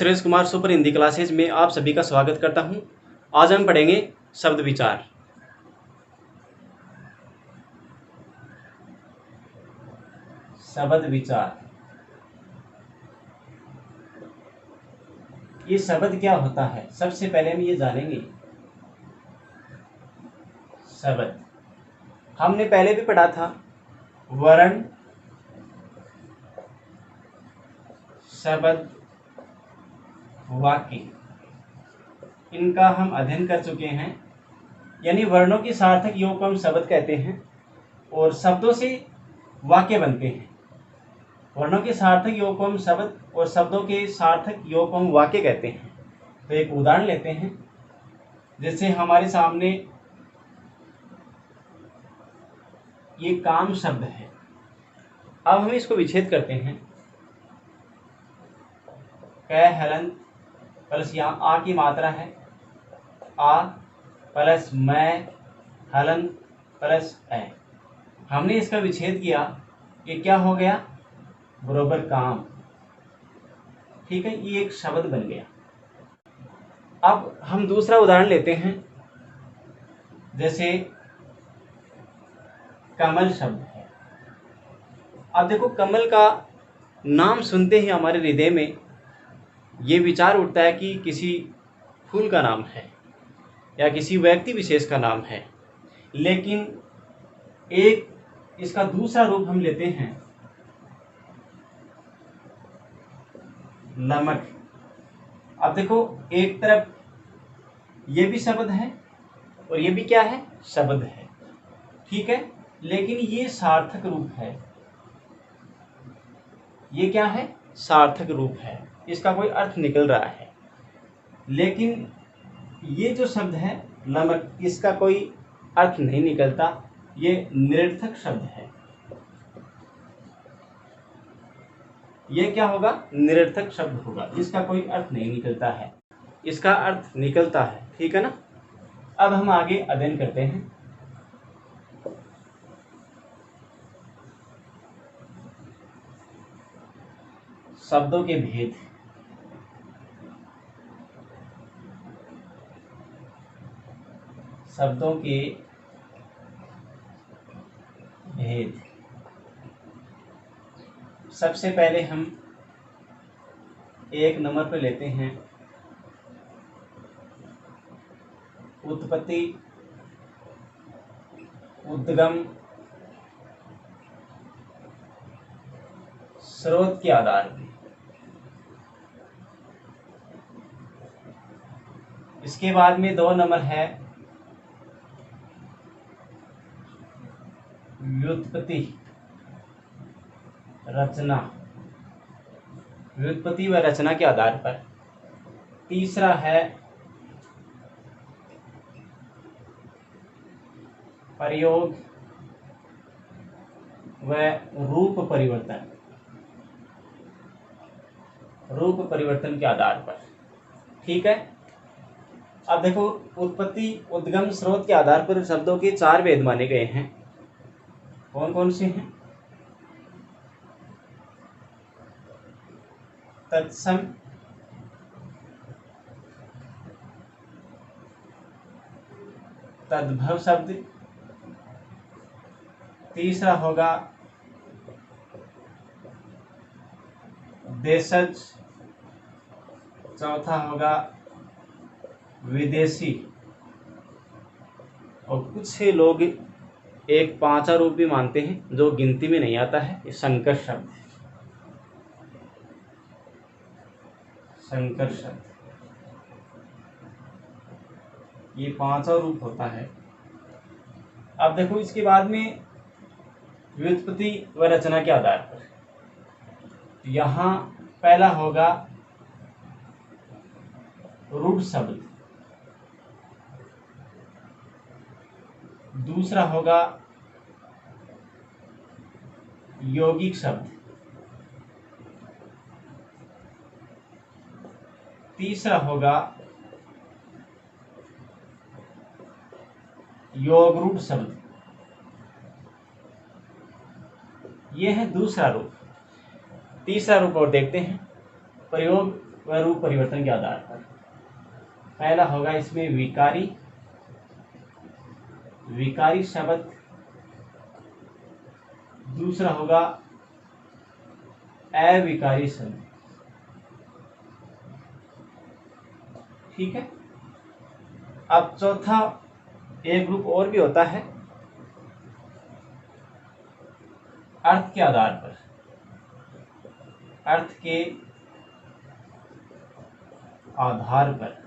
Suresh Kumar super Hindi classes में आप सभी का स्वागत करता हूं। आज हम पढ़ेंगे शब्द विचार। शब्द विचार, ये शब्द क्या होता है सबसे पहले हम ये जानेंगे। शब्द हमने पहले भी पढ़ा था, वर्ण, शब्द, वाक्य, इनका हम अध्ययन कर चुके हैं। यानी वर्णों के सार्थक योग को हम शब्द कहते हैं और शब्दों से वाक्य बनते हैं। वर्णों के सार्थक योग को हम शब्द और शब्दों के सार्थक योग को हम वाक्य कहते हैं। तो एक उदाहरण लेते हैं, जैसे हमारे सामने ये काम शब्द है। अब हम इसको विच्छेद करते हैं। क हलंत प्लस यहाँ आ की मात्रा है, आ प्लस मैं हलंत प्लस ए। हमने इसका विच्छेद किया, ये क्या हो गया? बरोबर काम। ठीक है, ये एक शब्द बन गया। अब हम दूसरा उदाहरण लेते हैं, जैसे कमल शब्द है। अब देखो, कमल का नाम सुनते ही हमारे हृदय में ये विचार उठता है कि किसी फूल का नाम है या किसी व्यक्ति विशेष का नाम है। लेकिन एक इसका दूसरा रूप हम लेते हैं, नमक। अब देखो, एक तरफ ये भी शब्द है और ये भी क्या है? शब्द है। ठीक है, लेकिन ये सार्थक रूप है। ये क्या है? सार्थक रूप है, इसका कोई अर्थ निकल रहा है। लेकिन ये जो शब्द है नमक, इसका कोई अर्थ नहीं निकलता, ये निरर्थक शब्द है। ये क्या होगा? निरर्थक शब्द होगा, इसका कोई अर्थ नहीं निकलता है, इसका अर्थ निकलता है। ठीक है ना। अब हम आगे अध्ययन करते हैं। शब्दों के भेद। शब्दों के भेद। सबसे पहले हम एक नंबर पर लेते हैं उत्पत्ति, उद्गम, स्रोत के आधार पर। इसके बाद में 2 नंबर है व्युत्पत्ति, रचना। व्युत्पत्ति व रचना के आधार पर। तीसरा है प्रयोग व रूप परिवर्तन। रूप परिवर्तन के आधार पर। ठीक है। अब देखो, उत्पत्ति, उद्गम, स्रोत के आधार पर शब्दों के 4 भेद माने गए हैं। कौन कौन से हैं? तत्सम, तद्भव शब्द। तीसरा होगा देशज। चौथा होगा विदेशी। और कुछ लोग एक 5वां रूप भी मानते हैं जो गिनती में नहीं आता है, ये संकर शब्द है। संकर शब्द ये 5वां रूप होता है। अब देखो, इसके बाद में व्युत्पत्ति व रचना के आधार पर यहाँ पहला होगा रूढ़ शब्द, दूसरा होगा यौगिक शब्द, तीसरा होगा योगरूढ़ शब्द। ये है दूसरा रूप। तीसरा रूप और देखते हैं, प्रयोग व रूप परिवर्तन के आधार पर। पहला होगा इसमें विकारी, विकारी शब्द। दूसरा होगा अविकारी शब्द। ठीक है। अब चौथा एक ग्रुप और भी होता है अर्थ के आधार पर। अर्थ के आधार पर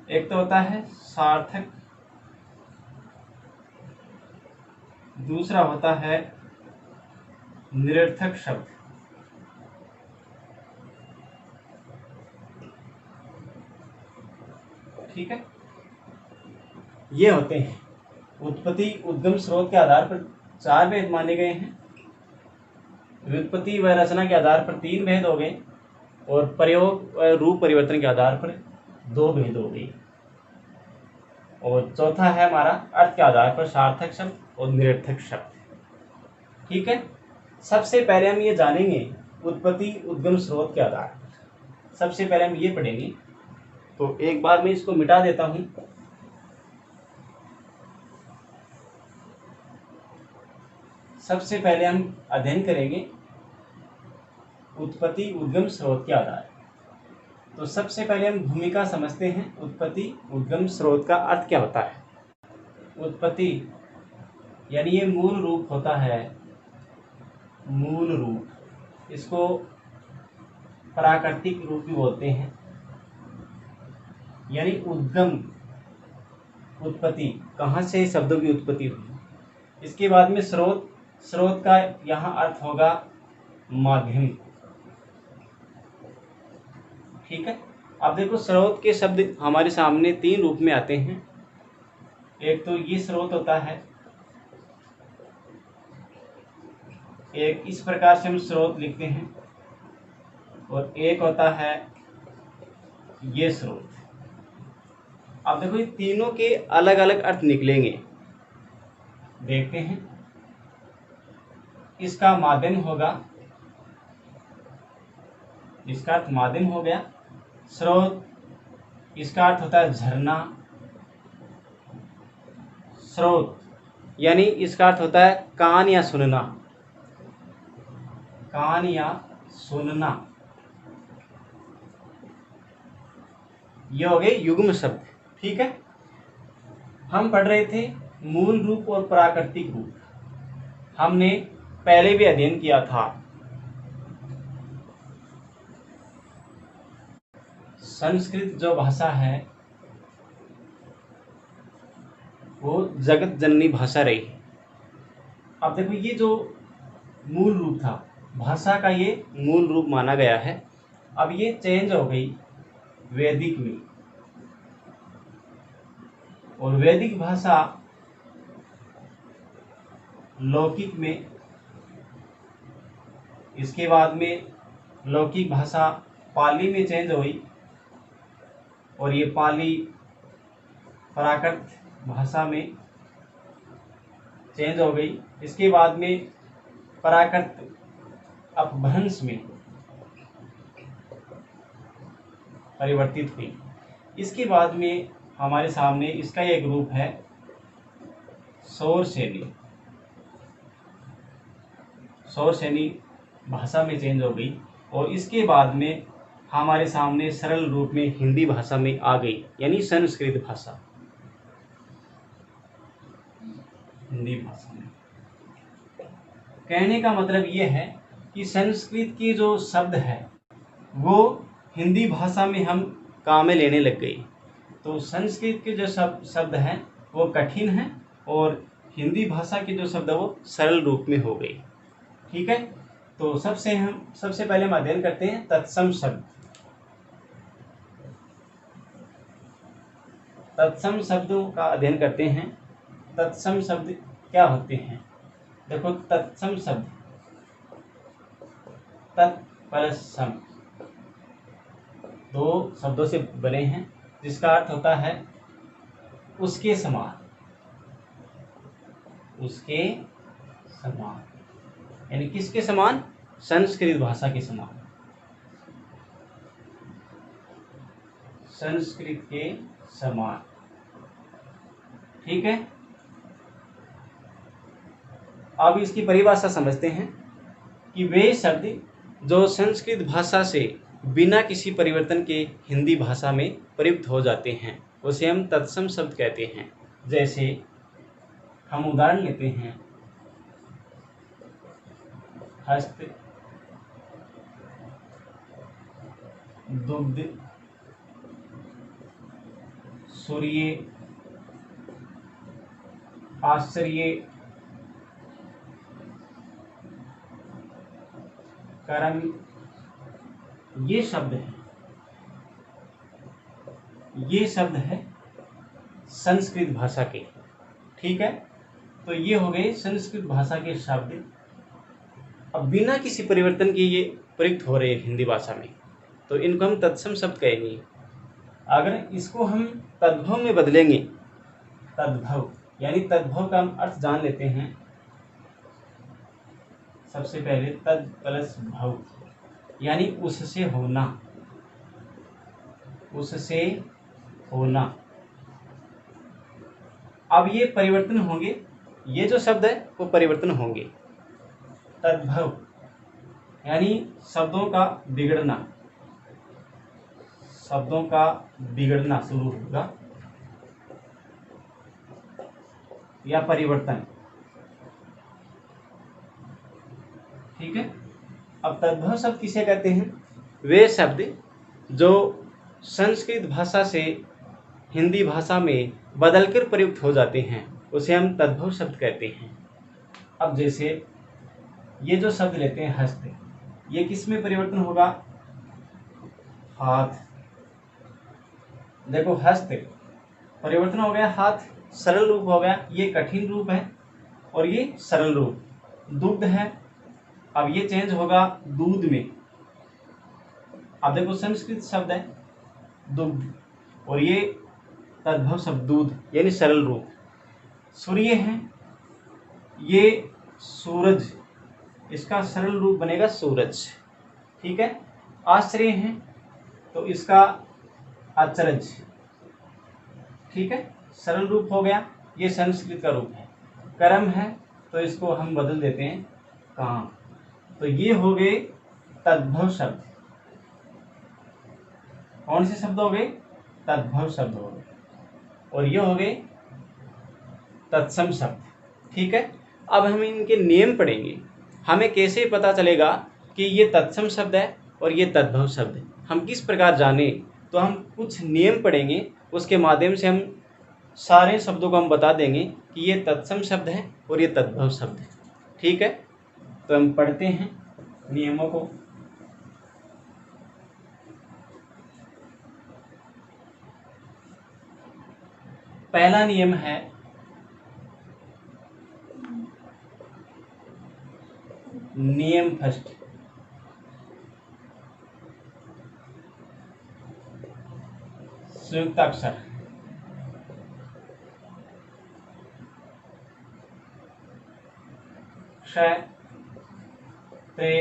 एक तो होता है सार्थक, दूसरा होता है निरर्थक शब्द। ठीक है। ये होते हैं उत्पत्ति उद्गम स्रोत के आधार पर 4 भेद माने गए हैं, व्युत्पत्ति व रचना के आधार पर 3 भेद हो गए, और प्रयोग व रूप परिवर्तन के आधार पर 2 भेद हो गए। और चौथा है हमारा अर्थ के आधार पर सार्थक शब्द और निरर्थक शब्द। ठीक है। सबसे पहले हम ये जानेंगे उत्पत्ति उद्गम स्रोत के आधार पर। सबसे पहले हम ये पढ़ेंगे, तो एक बार मैं इसको मिटा देता हूं। सबसे पहले हम अध्ययन करेंगे उत्पत्ति उद्गम स्रोत के आधार। तो सबसे पहले हम भूमिका समझते हैं उत्पत्ति उद्गम स्रोत का अर्थ क्या होता है। उत्पत्ति यानी ये मूल रूप होता है, मूल रूप। इसको प्राकृतिक रूप भी बोलते हैं। यानी उद्गम, उत्पत्ति, कहाँ से शब्दों की उत्पत्ति हुई। इसके बाद में स्रोत, स्रोत का यहाँ अर्थ होगा माध्यम। ठीक है। अब देखो स्रोत के शब्द हमारे सामने 3 रूप में आते हैं। एक तो ये स्रोत होता है, एक इस प्रकार से हम स्रोत लिखते हैं, और एक होता है ये स्रोत। अब देखो ये तीनों के अलग अलग अर्थ निकलेंगे, देखते हैं। इसका माध्यम होगा, इसका अर्थ माध्यम हो गया। स्रोत, इसका अर्थ होता है झरना। स्रोत यानी इसका अर्थ होता है कान या सुनना, कान या सुनना। ये हो गए युग्म शब्द। ठीक है। हम पढ़ रहे थे मूल रूप और प्राकृतिक रूप। हमने पहले भी अध्ययन किया था। संस्कृत जो भाषा है वो जगत जननी भाषा रही। अब देखो ये जो मूल रूप था, भाषा का ये मूल रूप माना गया है। अब ये चेंज हो गई वैदिक में, और वैदिक भाषा लौकिक में, इसके बाद में लौकिक भाषा पाली में चेंज हुई, और ये पाली प्राकृत भाषा में चेंज हो गई। इसके बाद में प्राकृत अपभ्रंश में परिवर्तित हुई। इसके बाद में हमारे सामने इसका एक रूप है सौरसेनी। सौरसेनी भाषा में चेंज हो गई, और इसके बाद में हमारे सामने सरल रूप में हिंदी भाषा में आ गई, यानी संस्कृत भाषा। हिंदी भाषा में कहने का मतलब ये है कि संस्कृत की जो शब्द है वो हिंदी भाषा में हम काम में लेने लग गई। तो संस्कृत के जो शब्द हैं वो कठिन हैं, और हिंदी भाषा के जो शब्द है वो सरल रूप में हो गई। ठीक है। तो सबसे पहले हम अध्ययन करते हैं तत्सम शब्द। तत्सम शब्दों का अध्ययन करते हैं। तत्सम शब्द क्या होते हैं। देखो तत्सम शब्द, तत् प्लस सम, 2 शब्दों से बने हैं, जिसका अर्थ होता है उसके समान, उसके समान। यानी किसके समान? संस्कृत भाषा के समान। संस्कृत के समान। ठीक है, अब इसकी परिभाषा समझते हैं कि वे शब्द जो संस्कृत भाषा से बिना किसी परिवर्तन के हिंदी भाषा में प्रयुक्त हो जाते हैं उसे हम तत्सम शब्द कहते हैं। जैसे हम उदाहरण लेते हैं, हस्त, दुग्ध, सूर्य, आश्चर्य, कर्म, ये शब्द हैं, ये शब्द है संस्कृत भाषा के। ठीक है, तो ये हो गए संस्कृत भाषा के शब्द। अब बिना किसी परिवर्तन के ये प्रयुक्त हो रहे हैं हिंदी भाषा में, तो इनको हम तत्सम शब्द कहेंगे। अगर इसको हम तद्भव में बदलेंगे, तद्भव यानी तद्भव का हम अर्थ जान लेते हैं। सबसे पहले तद प्लस भव यानी उससे होना, उससे होना। अब ये परिवर्तन होंगे, ये जो शब्द है वो परिवर्तन होंगे। तद्भव यानी शब्दों का बिगड़ना, शब्दों का बिगड़ना शुरू होगा या परिवर्तन। ठीक है, अब तद्भव शब्द किसे कहते हैं? वे शब्द जो संस्कृत भाषा से हिंदी भाषा में बदलकर प्रयुक्त हो जाते हैं उसे हम तद्भव शब्द कहते हैं। अब जैसे ये जो शब्द लेते हैं हस्त, ये किस में परिवर्तन होगा? हाथ। देखो हस्त परिवर्तन हो गया, हाथ सरल रूप हो गया, ये कठिन रूप है और ये सरल रूप। दुग्ध है, अब ये चेंज होगा दूध में। अब देखो संस्कृत शब्द है दुग्ध और ये तद्भव शब्द दूध यानी सरल रूप। सूर्य है, ये सूरज, इसका सरल रूप बनेगा सूरज। ठीक है, आश्चर्य है तो इसका अचरज। ठीक है, सरल रूप हो गया, ये संस्कृत का रूप है। कर्म है तो इसको हम बदल देते हैं काम। तो ये हो गए तद्भव शब्द। कौन से शब्द हो गए? तद्भव शब्द हो गए। और ये हो गए तत्सम शब्द। ठीक है, अब हम इनके नियम पढ़ेंगे। हमें कैसे पता चलेगा कि ये तत्सम शब्द है और ये तद्भव शब्द है? हम किस प्रकार जाने? तो हम कुछ नियम पढ़ेंगे, उसके माध्यम से हम सारे शब्दों को हम बता देंगे कि ये तत्सम शब्द है और ये तद्भव शब्द है। ठीक है, तो हम पढ़ते हैं नियमों को। पहला नियम है नियम फर्स्ट। संयुक्त अक्षर। क्ष, त्रे,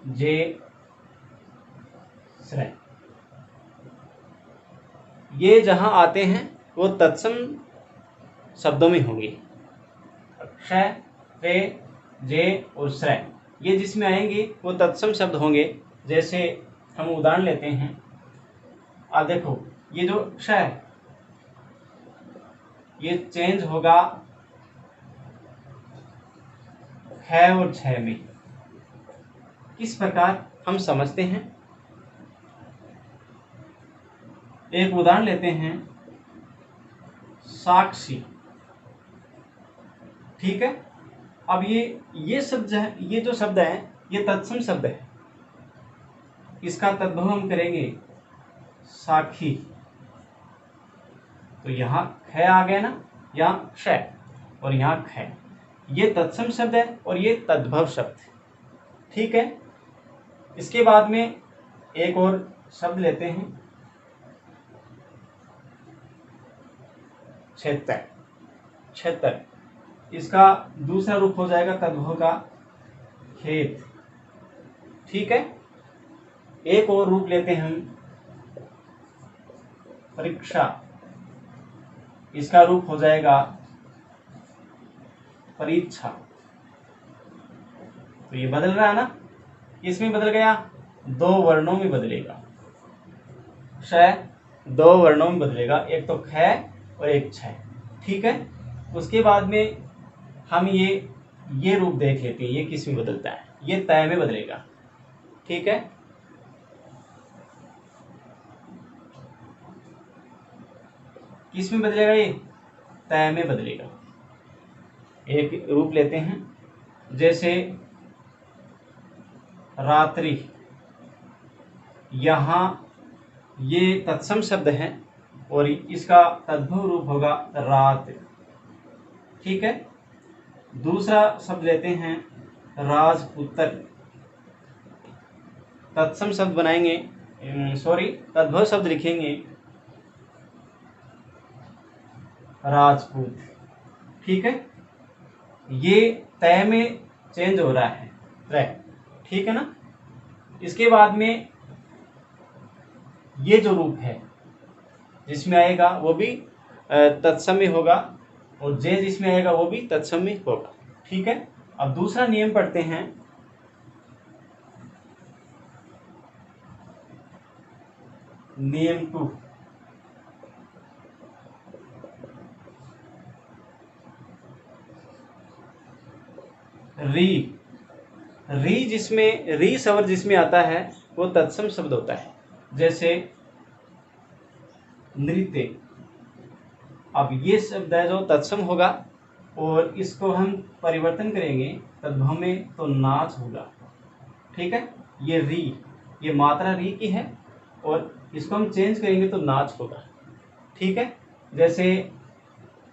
जे, श्रय। ये जहां आते हैं वो तत्सम शब्दों में होंगे। क्ष, त्रे, जे और श्रय, ये जिसमें आएंगे वो तत्सम शब्द होंगे। जैसे हम उदाहरण लेते हैं, अब देखो ये जो क्ष है ये चेंज होगा ख और छ में। किस प्रकार हम समझते हैं? एक उदाहरण लेते हैं, साक्षी। ठीक है, अब ये शब्द है, ये जो शब्द है ये तत्सम शब्द है। इसका तद्भव हम करेंगे साखी। तो यहाँ ख आ गया ना, यहाँ क्ष और यहाँ ख। ये तत्सम शब्द है और ये तद्भव शब्द। ठीक है, इसके बाद में एक और शब्द लेते हैं, क्षेत्र। क्षेत्र इसका दूसरा रूप हो जाएगा तद्भव का खेत। ठीक है, एक और रूप लेते हैं हम परीक्षा, इसका रूप हो जाएगा परीक्षा। तो ये बदल रहा है ना, इसमें बदल गया, दो वर्णों में बदलेगा, श दो वर्णों में बदलेगा, एक तो ख और एक छ। ठीक है, उसके बाद में हम ये रूप देख लेते हैं, ये किस में बदलता है, ये तय में बदलेगा। ठीक है, किस में बदलेगा, ये तय में बदलेगा। एक रूप लेते हैं, जैसे रात्रि, यहाँ ये तत्सम शब्द है और इसका तद्भव रूप होगा रात। ठीक है, दूसरा शब्द लेते हैं राजपुत्र, तत्सम शब्द बनाएंगे, तद्भव शब्द लिखेंगे राजपूत। ठीक है, ये तय में चेंज हो रहा है, तय। ठीक है ना, इसके बाद में ये जो रूप है जिसमें आएगा वो भी तत्सम में होगा, और जे जिसमें आएगा वो भी तत्सम में होगा। ठीक है, अब दूसरा नियम पढ़ते हैं। नियम 2, री जिसमें, री स्वर जिसमें आता है वो तत्सम शब्द होता है, जैसे नृत्य। अब ये शब्द है जो तत्सम होगा, और इसको हम परिवर्तन करेंगे तद्भव में, तो नाच होगा। ठीक है, ये मात्रा री की है, और इसको हम चेंज करेंगे तो नाच होगा। ठीक है, जैसे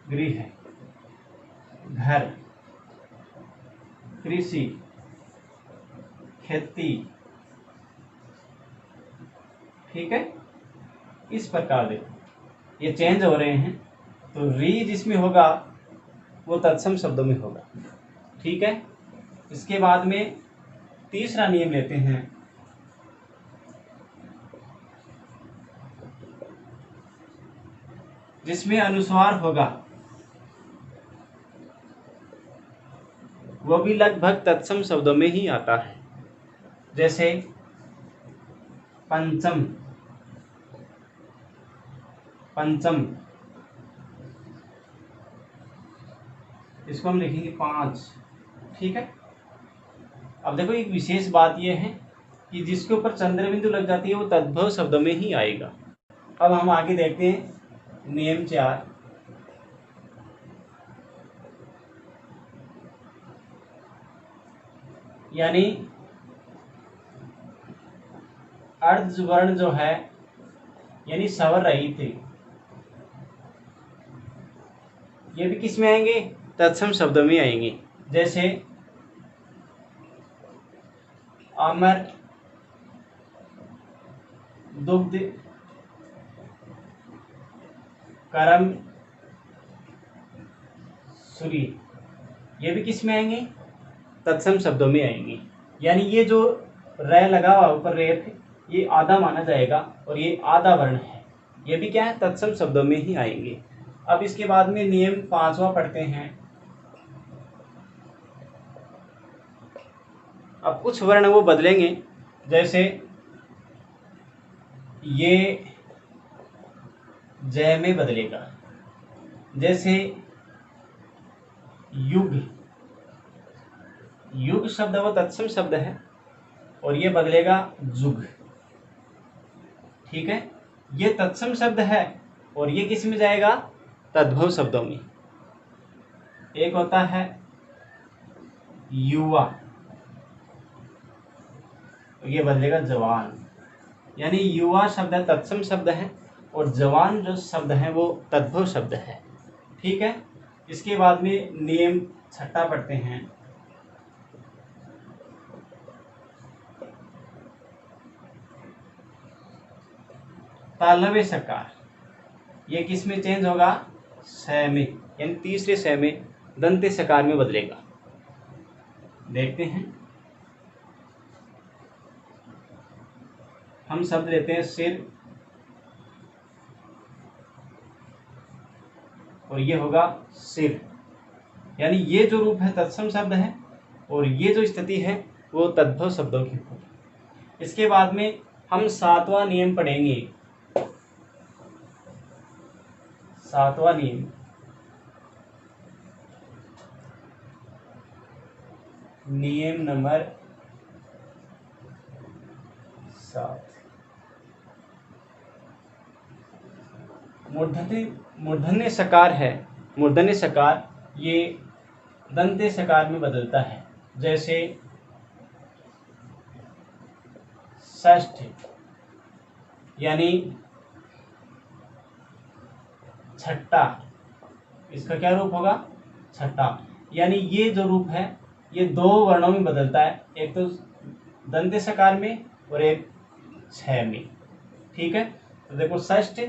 गृह, घर, कृषि, खेती। ठीक है, इस प्रकार देखो ये चेंज हो रहे हैं, तो री जिसमें होगा वो तत्सम शब्दों में होगा। ठीक है, इसके बाद में तीसरा नियम लेते हैं, जिसमें अनुस्वार होगा वो भी लगभग तत्सम शब्दों में ही आता है, जैसे पंचम, इसको हम लिखेंगे 5। ठीक है, अब देखो एक विशेष बात यह है कि जिसके ऊपर चंद्र बिंदु लग जाती है वो तद्भव शब्दों में ही आएगा। अब हम आगे देखते हैं नियम 4, यानी अर्धवर्ण जो है, यानी स्वर रहित, ये भी किस में आएंगे, तत्सम शब्दों में आएंगे, जैसे अमर, दुग्ध, करम, सूरी, ये भी किस में आएंगे, तत्सम शब्दों में आएंगे। यानी ये जो रे लगा हुआ ऊपर रेख, ये आधा माना जाएगा, और ये आधा वर्ण है, ये भी क्या है, तत्सम शब्दों में ही आएंगे। अब इसके बाद में नियम 5वां पढ़ते हैं। अब कुछ वर्ण वो बदलेंगे, जैसे ये जय में बदलेगा, जैसे युग शब्द वो तत्सम शब्द है, और ये बदलेगा जुग। ठीक है, ये तत्सम शब्द है और ये किस में जाएगा, तद्भव शब्दों में। एक होता है युवा, ये बदलेगा जवान। यानी युवा शब्द है तत्सम शब्द है, और जवान जो शब्द है वो तद्भव शब्द है। ठीक है, इसके बाद में नियम 6 पढ़ते हैं। तालव्य सकार, ये किस में चेंज होगा, स में, यानी तीसरे स में दंत्य सकार में बदलेगा। देखते हैं, हम शब्द लेते हैं सिर, और ये होगा सिर। यानी ये जो रूप है तत्सम शब्द है और ये जो स्थिति है वो तद्भव शब्दों की होगी। इसके बाद में हम 7वां नियम पढ़ेंगे। 7वां नियम, नियम नंबर 7। मूर्धन्य सकार है। मूर्धन्य सकार ये दंत्य सकार में बदलता है। जैसे षष्ठ यानी छठा, इसका क्या रूप होगा? छठा। यानी ये जो रूप है ये 2 वर्णों में बदलता है, एक तो दंत्य सकार में और एक छ में। ठीक है, तो देखो षष्ठ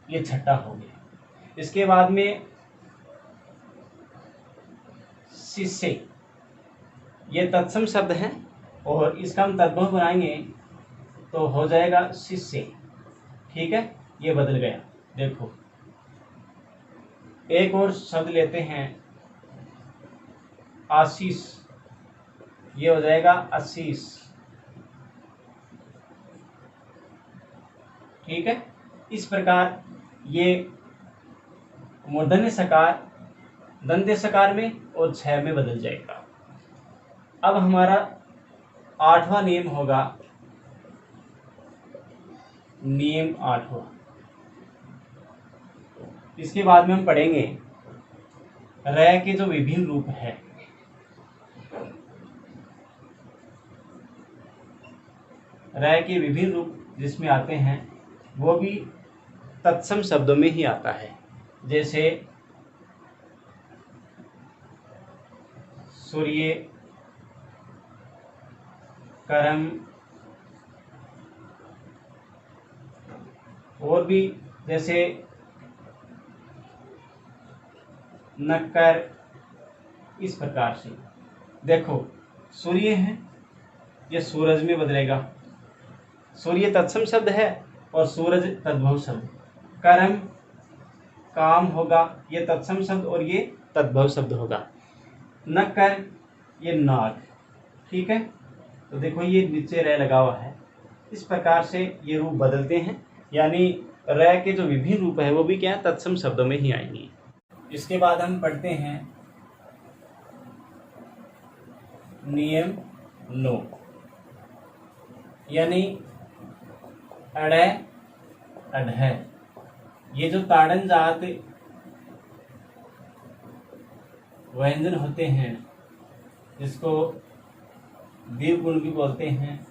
ये छठा हो गया। इसके बाद में शिष्य, ये तत्सम शब्द है और इसका हम तद्भव बनाएंगे तो हो जाएगा शिष्य। ठीक है, ये बदल गया। देखो एक और शब्द लेते हैं आशीष, ये हो जाएगा आशीष। ठीक है, इस प्रकार ये मूर्धन्य सकार दंत्य सकार में और छ में बदल जाएगा। अब हमारा 8वां नियम होगा, नियम 8वां। इसके बाद में हम पढ़ेंगे र के जो विभिन्न रूप है। र के विभिन्न रूप जिसमें आते हैं वो भी तत्सम शब्दों में ही आता है। जैसे सूर्य, करम, और भी जैसे नक्कर। इस प्रकार से देखो सूर्य है, ये सूरज में बदलेगा। सूर्य तत्सम शब्द है और सूरज तद्भव शब्द। करम काम होगा, ये तत्सम शब्द और ये तद्भव शब्द होगा। नक्कर ये नाग। ठीक है, तो देखो ये नीचे र लगा हुआ है। इस प्रकार से ये रूप बदलते हैं, यानी र के जो विभिन्न रूप है वो भी क्या है? तत्सम शब्दों में ही आएंगे। इसके बाद हम पढ़ते हैं नियम 9, यानी अड़ अढ़। ये जो ताड़न जात व्यंजन होते हैं जिसको द्विगुण भी बोलते हैं,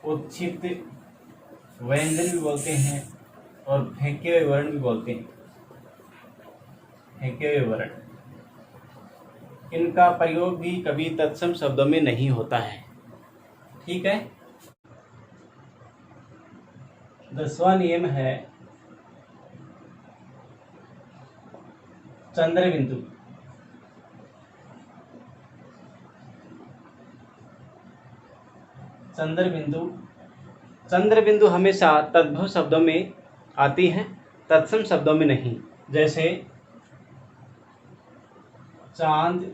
उत्क्षिप्त व्यंजन भी बोलते हैं और फेंके हुए वर्ण भी बोलते हैं। फेंके हुए वर्ण, इनका प्रयोग भी कभी तत्सम शब्दों में नहीं होता है। ठीक है, 10वां नियम है चंद्र बिंदु। चंद्र बिंदु, चंद्र बिंदु हमेशा तद्भव शब्दों में आती है, तत्सम शब्दों में नहीं। जैसे चांद,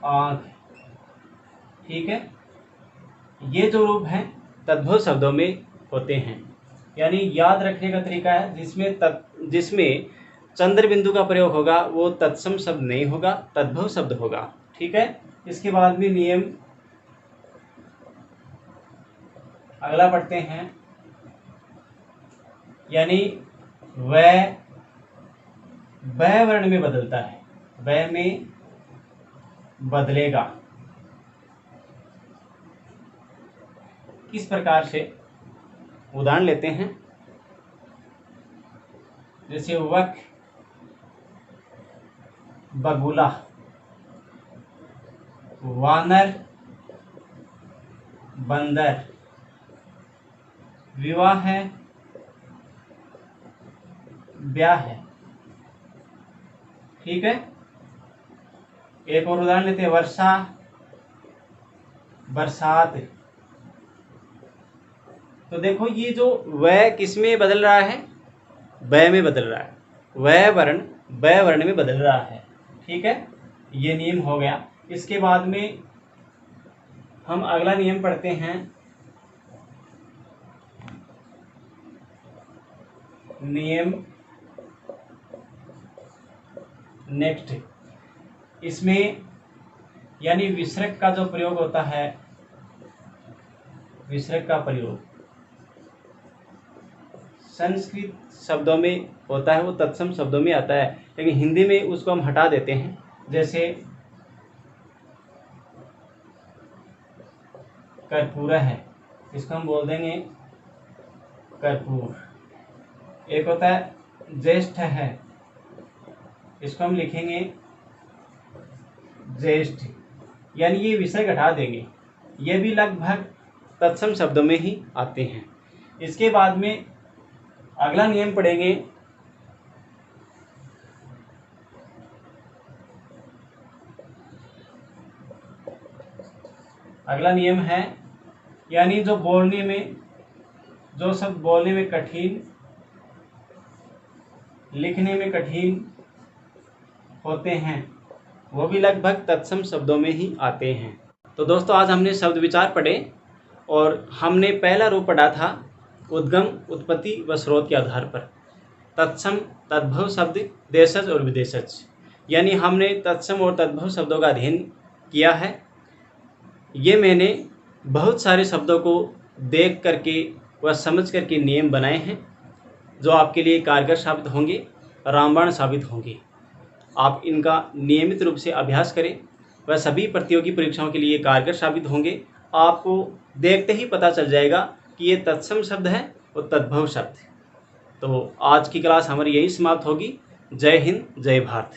आंख। ठीक है, ये जो रूप हैं तद्भव शब्दों में होते हैं। यानी याद रखने का तरीका है जिसमें चंद्र बिंदु का प्रयोग होगा वो तत्सम शब्द नहीं होगा, तद्भव शब्द होगा। ठीक है, इसके बाद में नियम अगला पढ़ते हैं, यानी वह वर्ण में बदलता है, वह में बदलेगा। किस प्रकार से? उदाहरण लेते हैं, जैसे वक, बगुला, वानर, बंदर, विवाह है, ब्याह है। ठीक है, एक और उदाहरण लेते हैं, वर्षा, बरसात, तो देखो ये जो वह किस में बदल रहा है, व में बदल रहा है, वह वर्ण व वर्ण में बदल रहा है। ठीक है, ये नियम हो गया। इसके बाद में हम अगला नियम पढ़ते हैं, नियम नेक्स्ट। इसमें यानी विसर्ग का जो प्रयोग होता है, विसर्ग का प्रयोग संस्कृत शब्दों में होता है, वो तत्सम शब्दों में आता है, लेकिन हिंदी में उसको हम हटा देते हैं। जैसे कर्पूर है, इसको हम बोल देंगे कर्पूर। एक होता है ज्येष्ठ है, इसको हम लिखेंगे ज्येष्ठ, यानी ये विसर्ग हटा देंगे। ये भी लगभग तत्सम शब्दों में ही आते हैं। इसके बाद में अगला नियम पढ़ेंगे, अगला नियम है यानी जो बोलने में, जो शब्द बोलने में कठिन, लिखने में कठिन होते हैं, वो भी लगभग तत्सम शब्दों में ही आते हैं। तो दोस्तों आज हमने शब्द विचार पढ़े और हमने पहला रूप पढ़ा था उद्गम, उत्पत्ति व स्रोत के आधार पर। तत्सम तद्भव शब्द देशज और विदेशज, यानी हमने तत्सम और तद्भव शब्दों का अध्ययन किया है। ये मैंने बहुत सारे शब्दों को देख करके व समझ करके नियम बनाए हैं, जो आपके लिए कारगर साबित होंगे, रामबाण साबित होंगे। आप इनका नियमित रूप से अभ्यास करें, वह सभी प्रतियोगी परीक्षाओं के लिए कारगर साबित होंगे। आपको देखते ही पता चल जाएगा कि ये तत्सम शब्द है और तद्भव शब्द। तो आज की क्लास हमारी यही समाप्त होगी। जय हिंद, जय भारत।